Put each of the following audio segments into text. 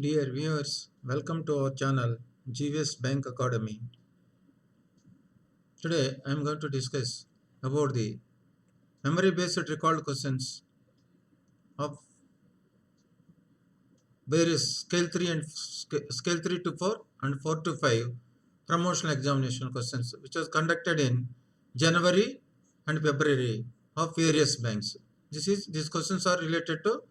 Dear viewers, welcome to our channel GVS Bank Academy. Today I am going to discuss about the memory based recalled questions of various scale 3 and scale 3 to 4 and 4 to 5 promotional examination questions which was conducted in January and February of various banks. These questions are related to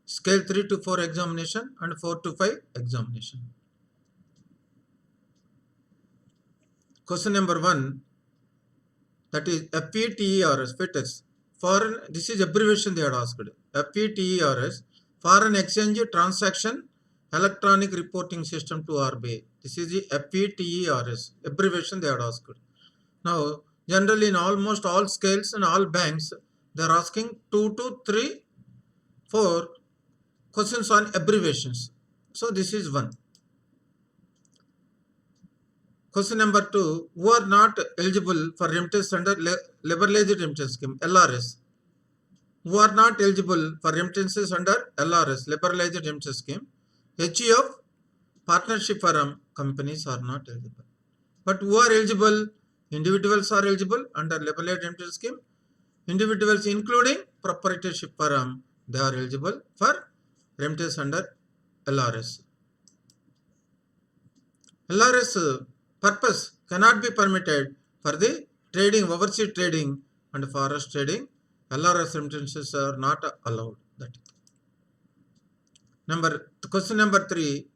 scale 3 to 4 examination and 4 to 5 examination. Question number 1, that is FETERS, FETERS. Foreign, this is abbreviation they had asked. FETERS, Foreign Exchange Transaction Electronic Reporting System to RBI. This is the FETERS, abbreviation they had asked. Now, generally in almost all scales and all banks, they are asking 2 to 3, 4 questions on abbreviations. So, this is one. Question number 2, who are not eligible for remittance under Liberalized Remittance Scheme, LRS. Who are not eligible for remittances under LRS, Liberalized Remittance Scheme. HUF, partnership firm companies are not eligible. But who are eligible? Individuals are eligible under Liberalized Remittance Scheme. Individuals including proprietorship firm, they are eligible for remittance under LRS. LRS purpose cannot be permitted for the trading, overseas trading and forest trading. LRS remittances are not allowed. Question number 3,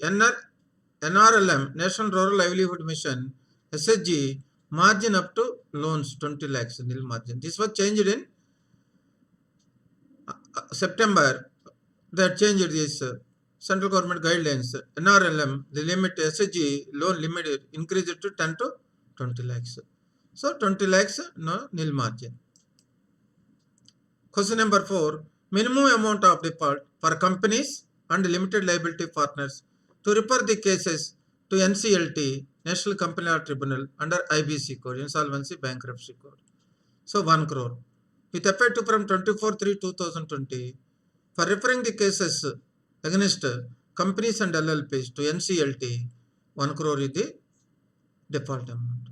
NRLM, National Rural Livelihood Mission, SHG, margin up to loans 20 lakhs, nil margin. This was changed in September. They had changed this central government guidelines. NRLM, the limit SHG loan limit increased to 10 to 20 lakhs. So 20 lakhs, no nil margin. Question number 4, minimum amount of default for companies and limited liability partners to refer the cases to NCLT, National Company Law Tribunal, under IBC code, Insolvency Bankruptcy Code. So 1 crore. With effect from 24/3/2020, for referring the cases against companies and LLPs to NCLT, 1 crore is the default amount.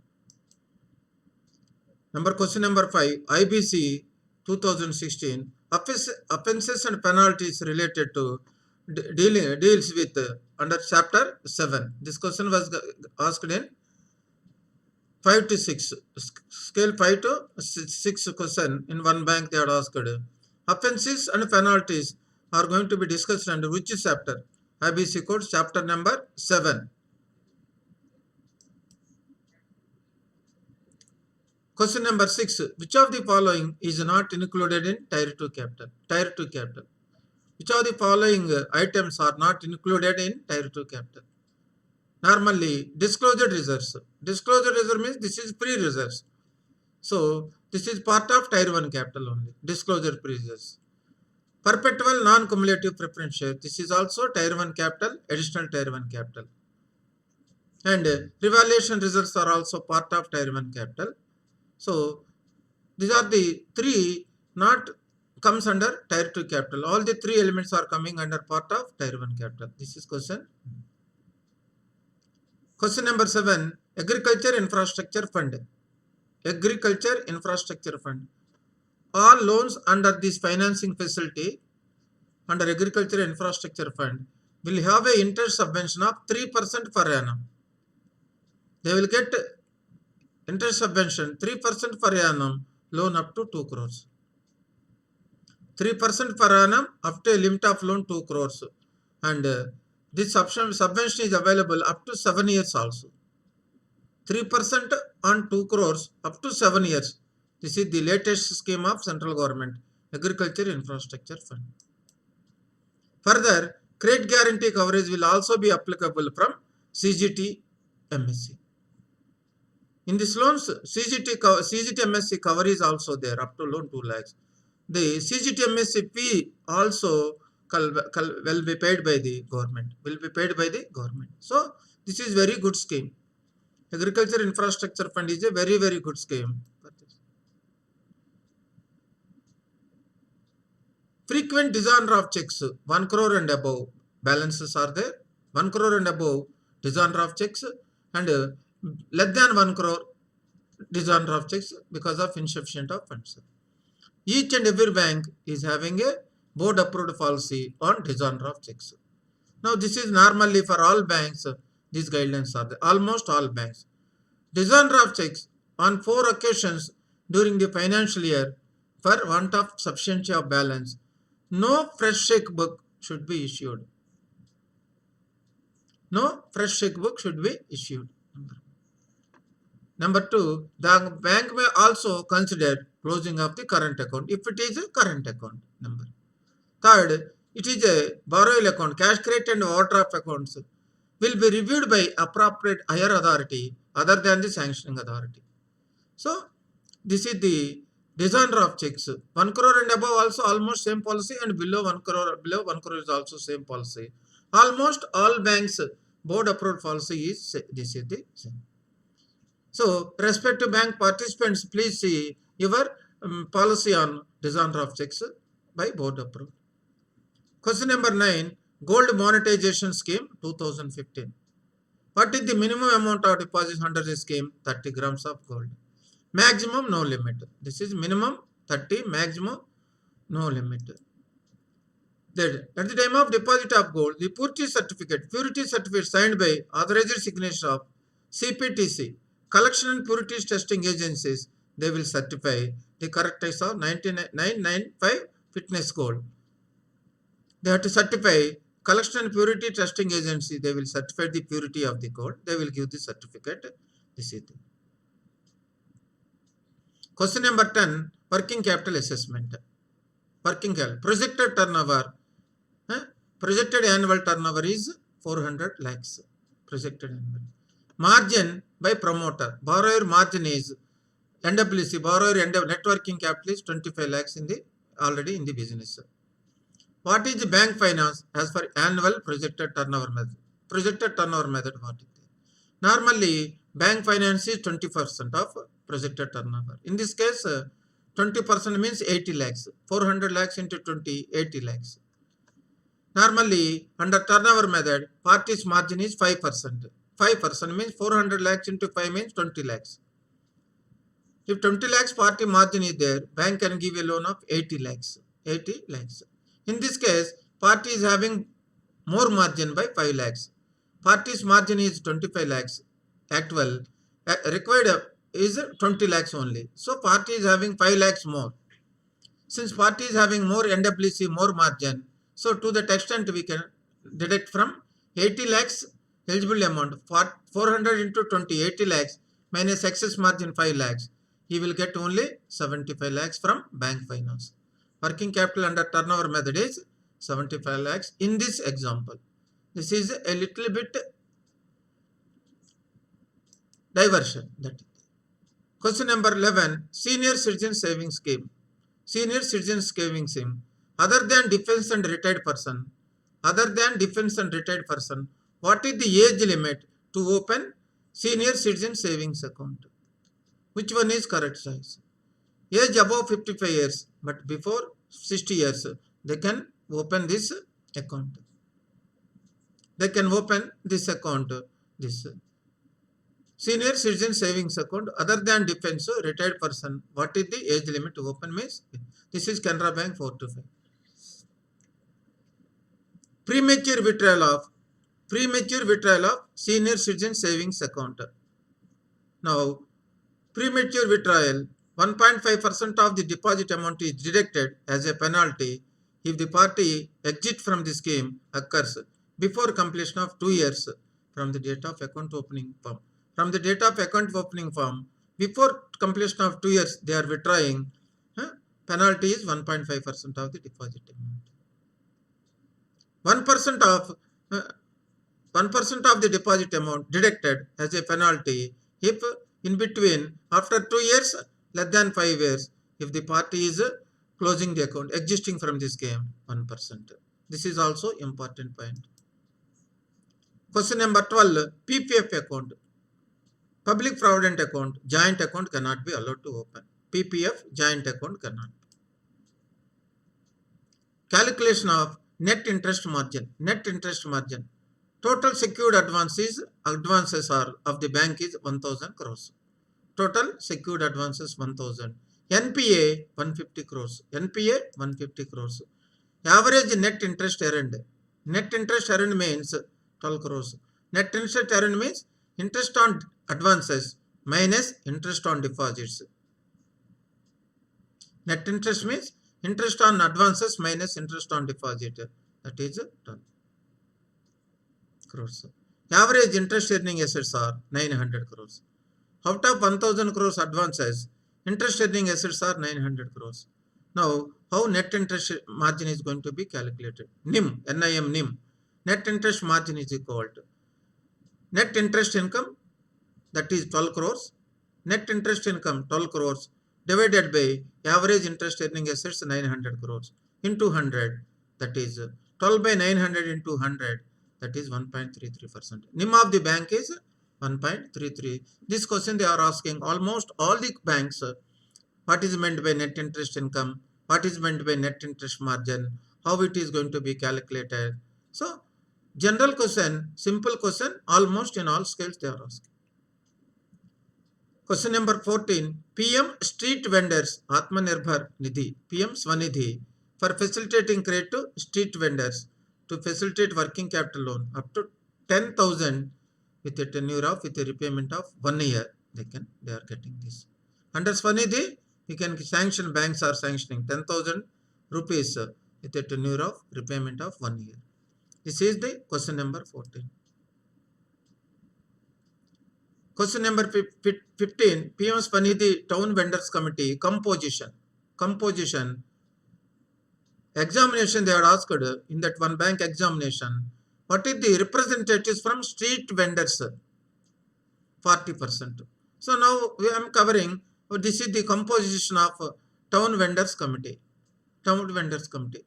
Question number 5, IBC 2016, offenses and penalties related to deals with under chapter 7. This question was asked in 5 to 6, scale 5 to 6 question in one bank they had asked. Offenses and penalties are going to be discussed under which chapter? IBC code chapter number 7. Question number 6, which of the following is not included in Tier 2 capital? Tier 2 capital. Which of the following items are not included in Tier 2 capital? Normally, disclosure reserves. Disclosure reserve means this is pre-reserves. So, this is part of Tier 1 capital only. Disclosure pre-reserves. Perpetual non-cumulative preference share. This is also Tier 1 capital, additional Tier 1 capital. And revaluation reserves are also part of Tier 1 capital. So, these are the 3 not comes under Tier 2 capital. All the 3 elements are coming under part of Tier 1 capital. This is question. Question number 7, Agriculture Infrastructure Fund. Agriculture Infrastructure Fund. All loans under this financing facility under Agriculture Infrastructure Fund will have an interest subvention of 3% per annum. They will get interest subvention 3% per annum, loan up to 2 crores. 3% per annum up to a limit of loan 2 crores. And this subvention is available up to 7 years also. 3% on 2 crores up to 7 years. This is the latest scheme of central government, Agriculture Infrastructure Fund. Further, credit guarantee coverage will also be applicable from CGT MSC. In these loans, CGT MSC cover is also there up to loan 2 lakhs. The CGT MSC fee also will be paid by the government. So, this is very good scheme. Agriculture Infrastructure Fund is a very, very good scheme. Frequent dishonor of checks, 1 crore and above, balances are there. 1 crore and above dishonor of checks, and less than 1 crore dishonor of checks because of insufficient of funds. Each and every bank is having a board approved policy on dishonor of checks. Now this is normally for all banks, these guidelines are there, almost all banks. Dishonor of checks on 4 occasions during the financial year for want of sufficiency of balance, no fresh checkbook should be issued. No fresh checkbook should be issued. Number 2, the bank may also consider closing of the current account if it is a current account. Number 3rd, it is a borrowing account, cash credit and overdraft accounts will be reviewed by appropriate higher authority other than the sanctioning authority. So this is the dishonor of checks. 1 crore and above also almost same policy, and below 1 crore is also same policy. Almost all banks board approved policy is this is the same. So respective bank participants, please see your policy on dishonor of checks by board approved. Question number 9, gold monetization scheme 2015. What is the minimum amount of deposits under this scheme? 30 grams of gold. Maximum no limit. This is minimum 30, maximum no limit. Then at the time of deposit of gold, the purity certificate signed by authorized signature of CPTC, collection and purity testing agencies, they will certify the correctness of 995 fitness gold. They have to certify collection and purity testing agency, they will certify the purity of the gold, they will give the certificate. This is the question number 10, working capital assessment. Working capital, projected turnover, projected annual turnover is 400 lakhs. Projected annual. Margin by promoter, borrower margin is NWC, borrower net working capital is 25 lakhs in the already in the business. What is the bank finance as for annual projected turnover method? Projected turnover method, what is it? Normally, bank finance is 20% of projected turnover. In this case, 20% means 80 lakhs. 400 lakhs into 20, 80 lakhs. Normally, under turnover method, party's margin is 5%. 5% means 400 lakhs into 5 means 20 lakhs. If 20 lakhs party margin is there, bank can give a loan of 80 lakhs. 80 lakhs. In this case, party is having more margin by 5 lakhs. Party's margin is 25 lakhs. Actual required is 20 lakhs only. So party is having 5 lakhs more. Since party is having more NWC, more margin, so to that extent we can deduct from 80 lakhs eligible amount, 400 into 20, 80 lakhs minus excess margin 5 lakhs. He will get only 75 lakhs from bank finance. Working capital under turnover method is 75 lakhs in this example. This is a little bit diversion. That question number 11, senior citizen savings scheme. Senior citizen savings scheme. Other than defense and retired person, what is the age limit to open senior citizen savings account? Which one is correct choice? Age above 55 years, but before 60 years, they can open this account. They can open this account, this senior citizen savings account. Other than defense, retired person, what is the age limit to open means? This is Canara Bank 4 to 5. Premature withdrawal of senior citizen savings account. Now, premature withdrawal, 1.5% of the deposit amount is deducted as a penalty if the party exit from the scheme occurs before completion of 2 years from the date of account opening form. From the date of account opening form, before completion of 2 years, they are withdrawing. Penalty is 1.5% of the deposit amount. 1% of the deposit amount deducted as a penalty if in between after 2 years, less than 5 years, if the party is closing the account, existing from this scheme, 1%. This is also important point. Question number 12, PPF account. Public provident account, joint account cannot be allowed to open. PPF, joint account cannot. Calculation of net interest margin. Total secured advances are of the bank is 1000 crores. Total secured advances 1000. NPA 150 crores. NPA 150 crores. Average net interest earned. Net interest earned means 12 crores. Net interest earned means interest on advances minus interest on deposits. Net interest means interest on advances minus interest on deposit. That is 12 crores. Average interest earning assets are 900 crores. Out of 1000 crores advances, interest earning assets are 900 crores. Now, how net interest margin is going to be calculated? NIM, NIM. Net interest margin is equal to net interest income, that is 12 crores. Net interest income 12 crores divided by average interest earning assets 900 crores into 100, that is 12 by 900 into 100, that is 1.33%. NIM of the bank is 1.33. This question they are asking almost all the banks. What is meant by net interest income? What is meant by net interest margin? How it is going to be calculated? So, general question, simple question, almost in all scales they are asking. Question number 14. PM Street Vendors Atmanirbhar Nidhi, PM Swanidhi, for facilitating credit to street vendors to facilitate working capital loan up to 10,000 with a tenure of, with a repayment of 1 year. They are getting this. Under Swanidhi, you can sanction, banks are sanctioning 10,000 rupees with a tenure of repayment of 1 year. This is the question number 14. Question number 15. PM Swanidhi Town Vendors Committee composition. Examination they are asked in that one bank examination. What is the representatives from street vendors? 40%. So now we am covering, this is the composition of Town Vendors Committee. Town Vendors Committee.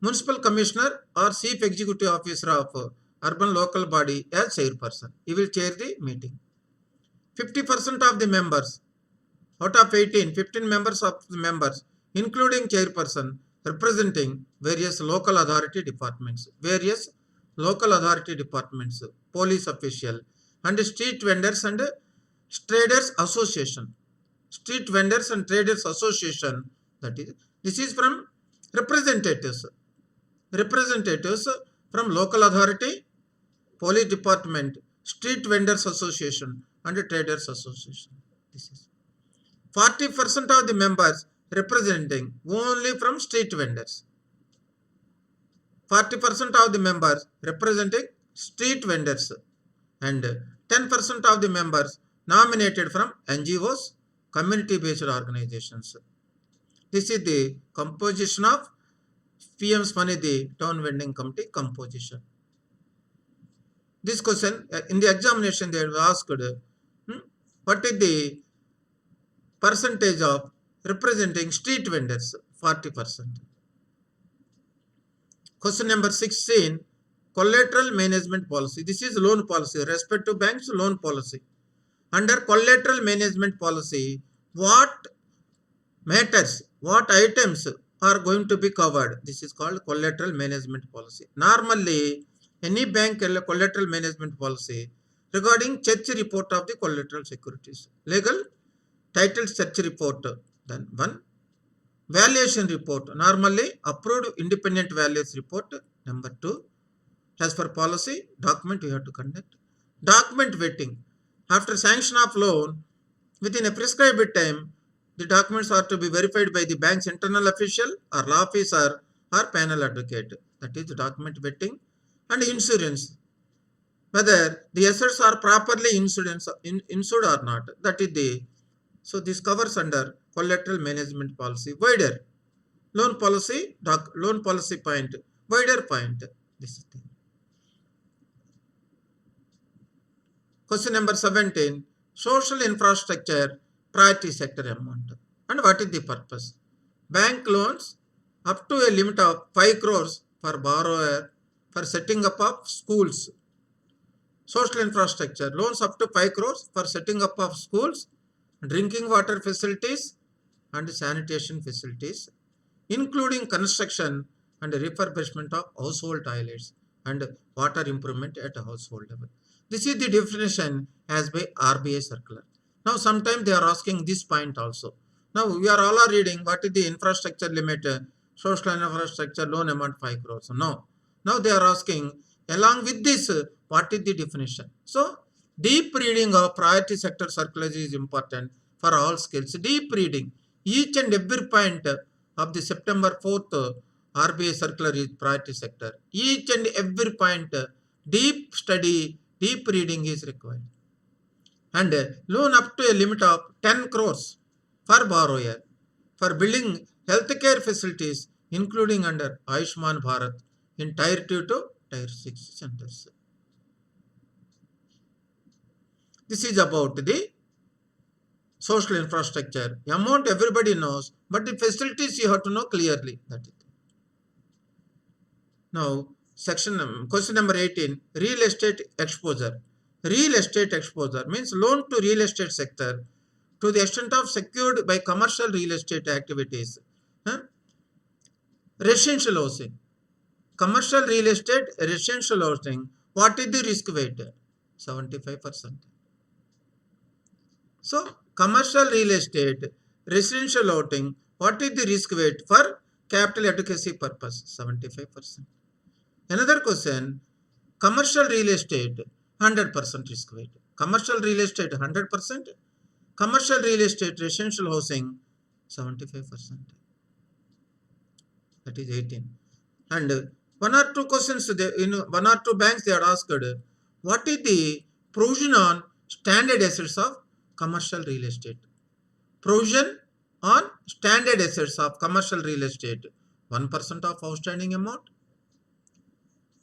Municipal Commissioner or Chief Executive Officer of Urban Local Body as chairperson. He will chair the meeting. 50% of the members, out of 18, 15 members of the members, including chairperson, representing various local authority departments, police official, and street vendors and traders association. Street vendors and traders association, that is, this is from representatives from local authority, police department, street vendors association, and traders association. This is 40% of the members representing only from street vendors. 40% of the members representing street vendors, and 10% of the members nominated from NGOs, community-based organizations. This is the composition of PM Swanidhi Town Vending Committee composition. This question in the examination they were asked, what is the percentage of representing street vendors? 40%. Question number 16. Collateral management policy. This is loan policy, respect to banks loan policy. Under collateral management policy, what matters, what items are going to be covered? This is called collateral management policy. Normally, any bank collateral management policy regarding search report of the collateral securities. Legal title search report. Then one, valuation report. Normally approved independent values report. Number 2, as per policy, document you have to conduct. Document vetting. After sanction of loan, within a prescribed time, the documents are to be verified by the bank's internal official or law officer or panel advocate. That is document vetting. And insurance. Whether the assets are properly insured or not. That is the, so this covers under collateral management policy. Wider. Loan policy point. Wider point. This is the question number 17. Social infrastructure priority sector amount. And what is the purpose? Bank loans up to a limit of 5 crores for borrower for setting up of schools. Social infrastructure loans up to 5 crores for setting up of schools, drinking water facilities and sanitation facilities, including construction and refurbishment of household toilets. and water improvement at a household level. This is the definition as by RBI circular. Now, sometimes they are asking this point also. Now, we are all reading what is the infrastructure limit, social infrastructure loan amount 5 crores. No. Now, they are asking, along with this, what is the definition? So, deep reading of priority sector circular is important for all skills. Deep reading. Each and every point of the September 4th RBI circular is priority sector. Each and every point, deep study, deep reading is required. And loan up to a limit of 10 crores for borrower for building healthcare facilities, including under Ayushman Bharat in Tier 2 to Tier 6 centers. This is about the social infrastructure. Amount everybody knows, but the facilities you have to know clearly. That is. Now, question number 18, real estate exposure. Real estate exposure means loan to real estate sector to the extent of secured by commercial real estate activities. Residential housing. Commercial real estate, residential housing. What is the risk weight? 75%. So, commercial real estate, residential housing, what is the risk weight for capital adequacy purpose? 75%. Another question, commercial real estate, 100% risk weight. Commercial real estate, 100%. Commercial real estate, residential housing, 75%. That is 18. And one or two questions, in one or two banks they are asked, what is the provision on standard assets of commercial real estate? Provision on standard assets of commercial real estate, 1% of outstanding amount.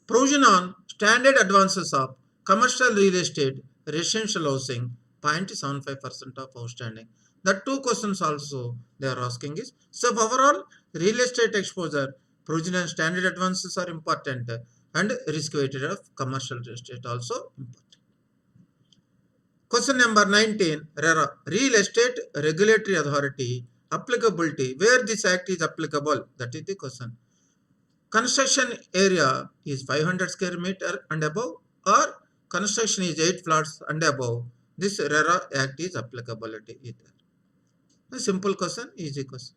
Provision on standard advances of commercial real estate, residential housing, 0.75% of outstanding. The two questions also they are asking is, so overall real estate exposure, provision and standard advances are important and risk weighted of commercial real estate also important. Question number 19, RERA, Real Estate Regulatory Authority, applicability, where this act is applicable, that is the question. Construction area is 500 square meter and above, or construction is 8 flats and above, this RERA act is applicability either. A simple question, easy question.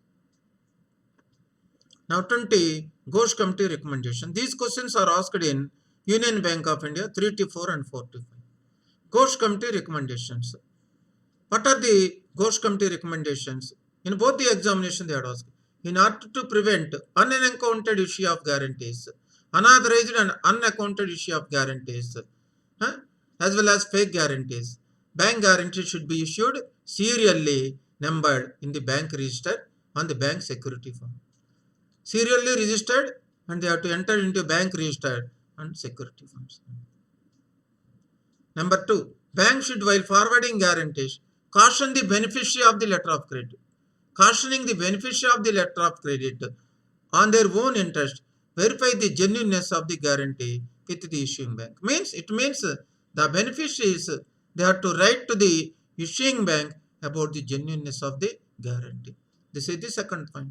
Now 20, Ghosh Committee recommendation. These questions are asked in Union Bank of India 3-4 and 4-5. Ghosh Committee recommendations. What are the Ghosh Committee recommendations? In both the examination they are asked. In order to prevent unaccounted issue of guarantees, unauthorized and unaccounted issue of guarantees, as well as fake guarantees, bank guarantees should be issued serially numbered in the bank register on the bank security form. Serially registered, and they have to enter into bank register and security forms. Number 2, bank should, while forwarding guarantees, caution the beneficiary of the letter of credit. Cautioning the beneficiary of the letter of credit on their own interest, verify the genuineness of the guarantee with the issuing bank. It means the beneficiaries, they have to write to the issuing bank about the genuineness of the guarantee. This is the second point.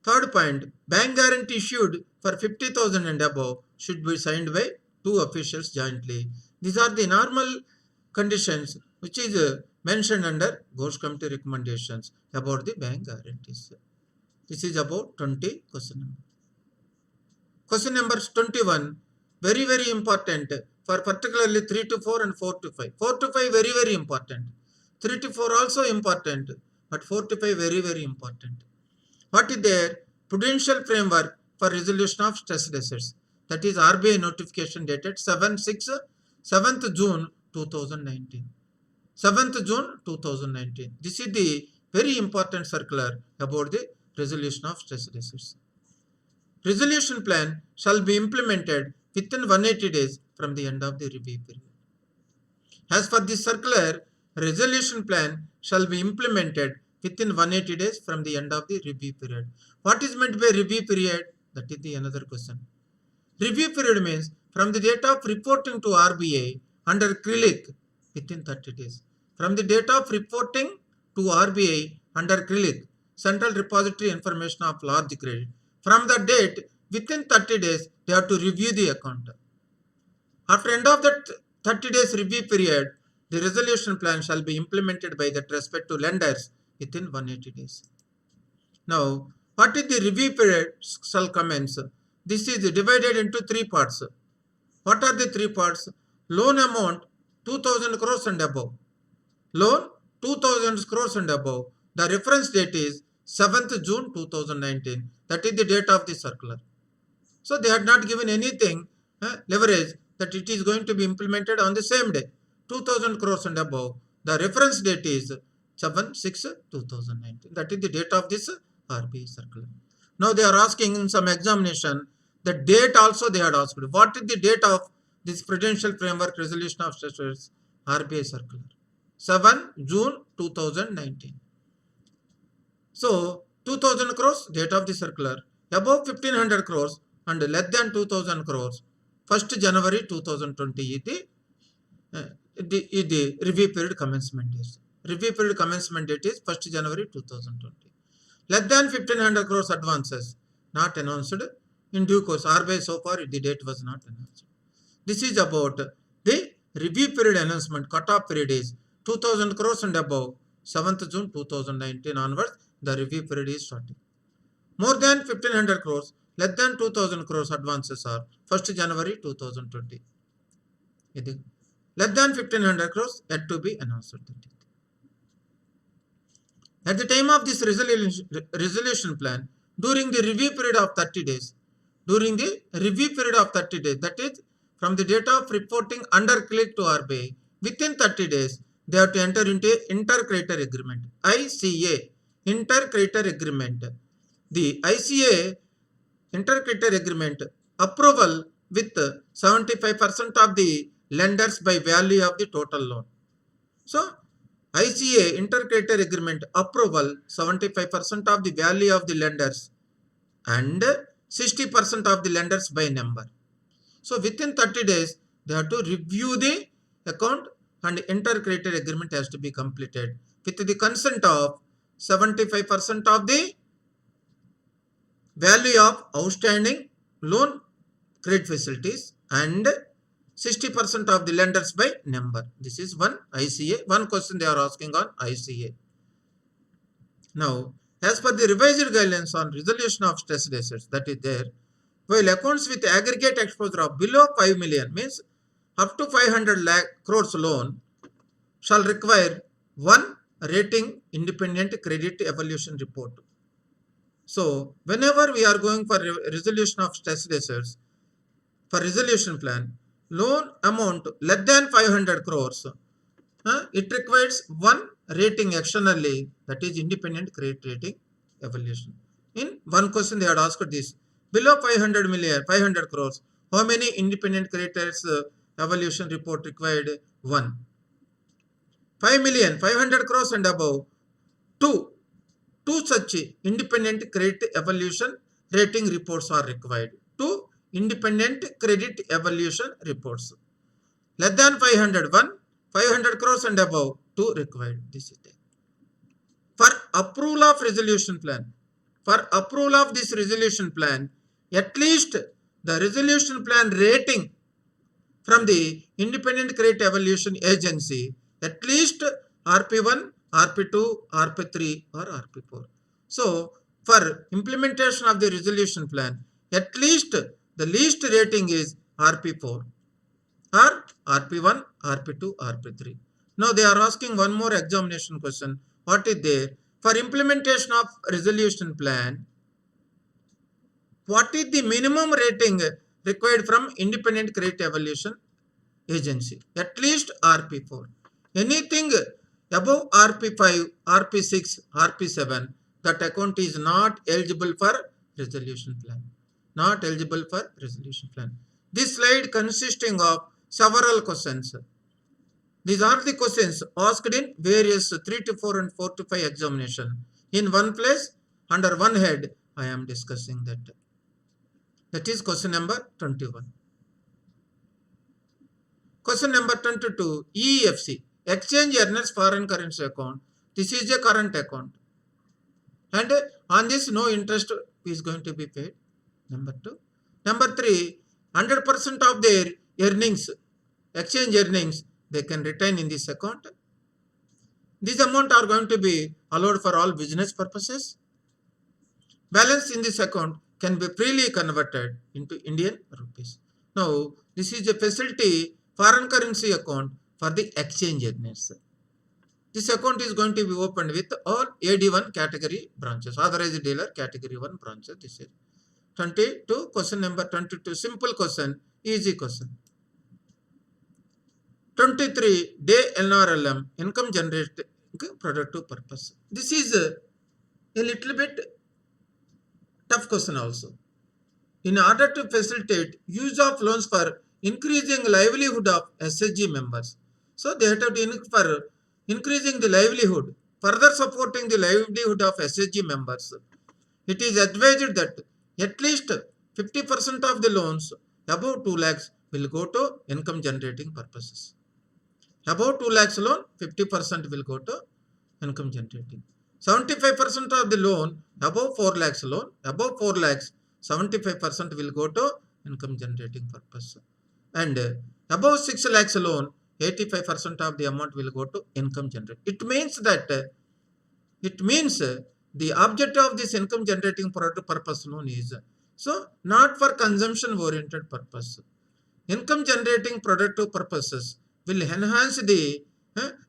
Third point, bank guarantee issued for 50,000 and above should be signed by 2 officials jointly. These are the normal conditions which is mentioned under Ghosh Committee recommendations about the bank guarantees. This is about 20 question number. Question number 21, very, very important for particularly 3-4 and 4-5. 4-5 very, very important. 3-4 also important, but 4-5 very, very important. What is their prudential framework for resolution of stressed assets? That is RBI notification dated 7th June 2019. 7th June 2019. This is the very important circular about the resolution of stressed assets. Resolution plan shall be implemented within 180 days from the end of the review period. As for this circular, resolution plan shall be implemented within 180 days from the end of the review period. What is meant by review period? That is the another question. Review period means from the date of reporting to RBI under CRILIC within 30 days. From the date of reporting to RBI under CRILIC, Central Repository Information of Large Credit. From the date within 30 days, they have to review the account. After end of that 30 days review period, the resolution plan shall be implemented by that respect to lenders within 180 days. Now, what is the review period shall commence? This is divided into three parts. What are the three parts? Loan amount 2000 crores and above. Loan 2000 crores and above. The reference date is 7th June 2019. That is the date of the circular. So they had not given anything leverage that it is going to be implemented on the same day. 2000 crores and above. The reference date is 7/6/2019. That is the date of this RBI circular. Now they are asking in some examination, the date also they had asked. What is the date of this Prudential Framework Resolution of Stressors RBI circular? 7 June 2019. So 2000 crores, date of the circular, above 1500 crores and less than 2000 crores, 1st January 2020 is the review period commencement date. Review period commencement date is 1st January 2020. Less than 1500 crores advances not announced in due course. RBI so far the date was not announced. This is about the review period announcement. Cutoff period is 2000 crores and above 7th June 2019 onwards. The review period is starting. More than 1500 crores, less than 2000 crores advances are 1st January 2020. Less than 1500 crores yet to be announced. At the time of this resolution plan, during the review period of 30 days, that is from the date of reporting under click to RBI, within 30 days, they have to enter into inter-creditor agreement, ICA, inter-creditor agreement. The ICA inter-creditor agreement approval with 75% of the lenders by value of the total loan. So, ICA inter-creditor agreement approval 75% of the value of the lenders and 60% of the lenders by number. So within 30 days, they have to review the account and inter-creditor agreement has to be completed with the consent of 75% of the value of outstanding loan credit facilities and 60% of the lenders by number. This is one ICA. One question they are asking on ICA. Now, as per the revised guidelines on resolution of stressed assets, that is there, while accounts with aggregate exposure of below 5 million, means up to 500 lakh crores loan, shall require one rating independent credit evaluation report. So, whenever we are going for resolution of stressed assets, for resolution plan, loan amount less than 500 crores, it requires one rating externally, that is independent credit rating evaluation. In one question they had asked this, below 500 crores, how many independent creditors evaluation report required? One. 5 million, 500 crores and above, two such independent credit evaluation rating reports are required. Two independent credit evaluation reports. Less than 500, 500 crores and above, 2 required. This is there. For approval of resolution plan, for approval of this resolution plan, at least the resolution plan rating from the independent credit evaluation agency, at least RP1, RP2, RP3 or RP4. So, for implementation of the resolution plan, at least the least rating is RP4 or RP1, RP2, RP3. Now they are asking one more examination question. What is there? For implementation of resolution plan, what is the minimum rating required from independent credit evaluation agency? At least RP4. Anything above RP5, RP6, RP7, that account is not eligible for resolution plan. Not eligible for resolution plan. This slide consisting of several questions. These are the questions asked in various 3 to 4 and 4 to 5 examination. In one place, under one head, I am discussing that. That is question number 21. Question number 22, EFC, Exchange Earners Foreign Currency Account. This is a current account. And on this, no interest is going to be paid. Number 2. Number 3, 100% of their earnings, exchange earnings, they can retain in this account. This amount are going to be allowed for all business purposes. Balance in this account can be freely converted into Indian rupees. Now, this is a facility foreign currency account for the exchange earners. This account is going to be opened with all AD1 category branches, authorized dealer category 1 branches. This is 22, question number 22, simple question, easy question. 23, day NRLM, income generating productive purpose. This is a little bit tough question also. In order to facilitate use of loans for increasing livelihood of SHG members, so they have to for increasing the livelihood, further supporting the livelihood of SHG members, it is advised that at least 50% of the loans above 2 lakhs will go to income generating purposes. Above 2 lakhs loan, 50% will go to income generating. 75% of the loan above 4 lakhs loan, above 4 lakhs, 75% will go to income generating purpose. And above 6 lakhs loan, 85% of the amount will go to income generating. It means the object of this income generating purpose loan is so not for consumption oriented purpose. Income generating productive purposes will enhance the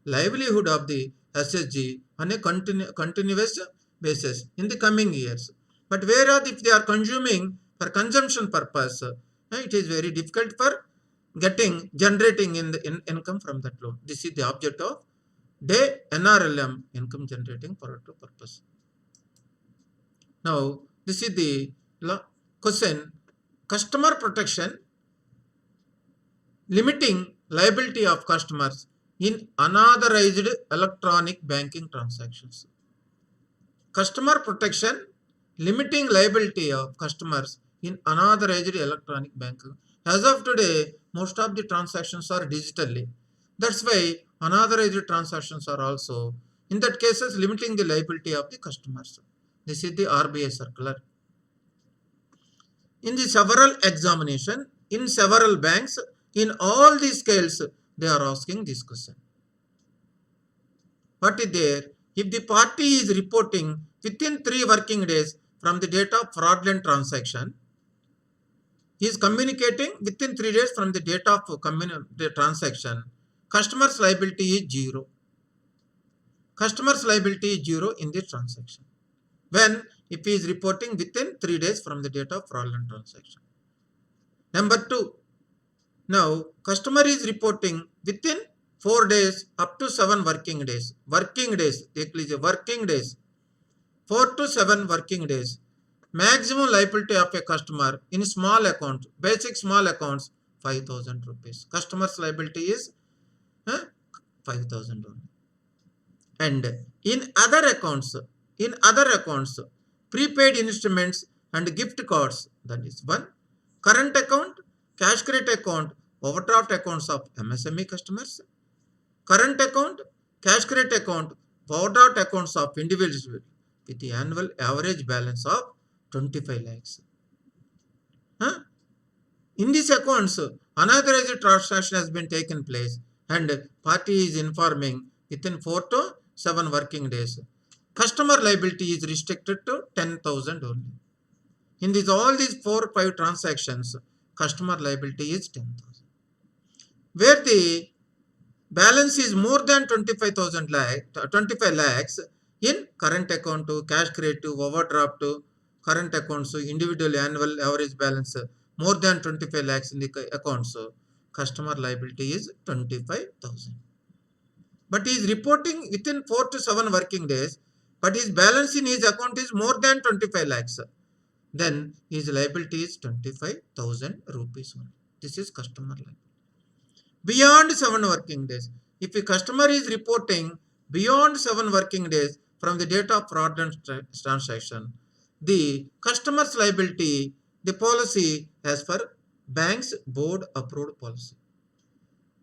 livelihood of the SHG on a continuous basis in the coming years. But whereas if they are consuming for consumption purpose, it is very difficult for generating income from that loan. This is the object of day NRLM, income generating productive purpose. Now, this is the question, customer protection, limiting liability of customers in unauthorized electronic banking transactions. Customer protection, limiting liability of customers in unauthorized electronic banking. As of today, most of the transactions are digitally. That's why unauthorized transactions are also, in that cases, limiting the liability of the customers. This is the RBI circular. In the several examination, in several banks, in all the scales, they are asking this question. What is there? If the party is reporting within 3 working days from the date of fraudulent transaction, he is communicating within 3 days from the date of the transaction, customer's liability is 0. Customer's liability is 0 in this transaction. When if he is reporting within 3 days from the date of fraudulent transaction. Number 2, now customer is reporting within 4 days up to 7 working days. Working days, 4 to 7 working days. Maximum liability of a customer in small account, basic small accounts, 5,000 rupees. Customer's liability is 5,000 only. And in other accounts, prepaid instruments and gift cards, that is 1. Current account, cash credit account, overdraft accounts of MSME customers. Current account, cash credit account, overdraft accounts of individuals with the annual average balance of 25 lakhs. In these accounts, unauthorized transaction has been taken place and party is informing within 4 to 7 working days. Customer liability is restricted to 10,000 only. In all these 4 or 5 transactions, customer liability is 10,000. Where the balance is more than 25 lakhs in current account to cash credit to overdraft to current accounts, so individual annual average balance more than 25 lakhs in the account, so customer liability is 25,000. But he is reporting within 4 to 7 working days, but his balance in his account is more than 25 lakhs. Then his liability is 25,000 rupees only. This is customer liability. Beyond 7 working days, if a customer is reporting beyond 7 working days from the date of fraudulent transaction, the customer's liability, the policy as per bank's board approved policy.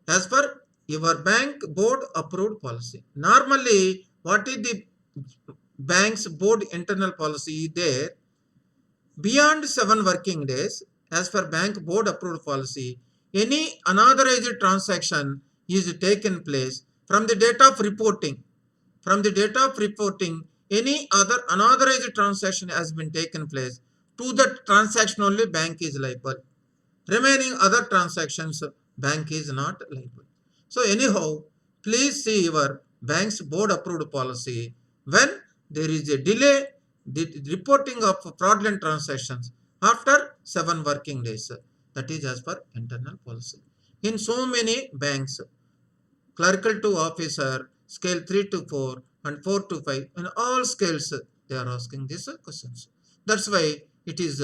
As per your bank board approved policy. Normally, what is the bank's board internal policy there? Beyond 7 working days, as per bank board approved policy, any unauthorized transaction is taken place from the date of reporting. From the date of reporting, any other unauthorized transaction has been taken place. To that transaction only bank is liable. Remaining other transactions, bank is not liable. So anyhow, please see your bank's board approved policy. When there is a delay, the reporting of fraudulent transactions after 7 working days. That is as per internal policy. In so many banks, clerical to officer, scale 3 to 4 and 4 to 5, in all scales they are asking these questions. That's why it is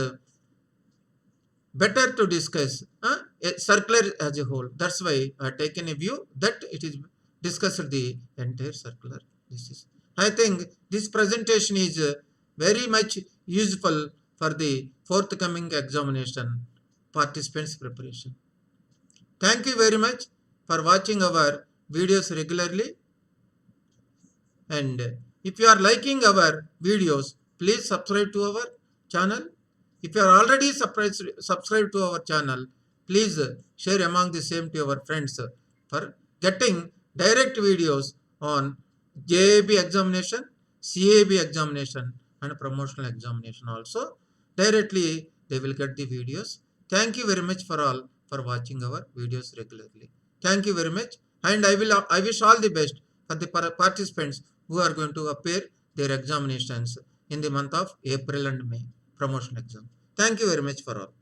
better to discuss a circular as a whole. That's why I have taken a view that it is discussed the entire circular. This is, I think this presentation is very much useful for the forthcoming examination participants preparation. Thank you very much for watching our videos regularly, and if you are liking our videos, please subscribe to our channel. If you are already subscribed to our channel, please share among the same to your friends for getting direct videos on JAB examination, CAB examination and promotional examination also. Directly they will get the videos. Thank you very much for all for watching our videos regularly. Thank you very much, and I wish all the best for the participants who are going to appear their examinations in the month of April and May, promotion exam. Thank you very much for all.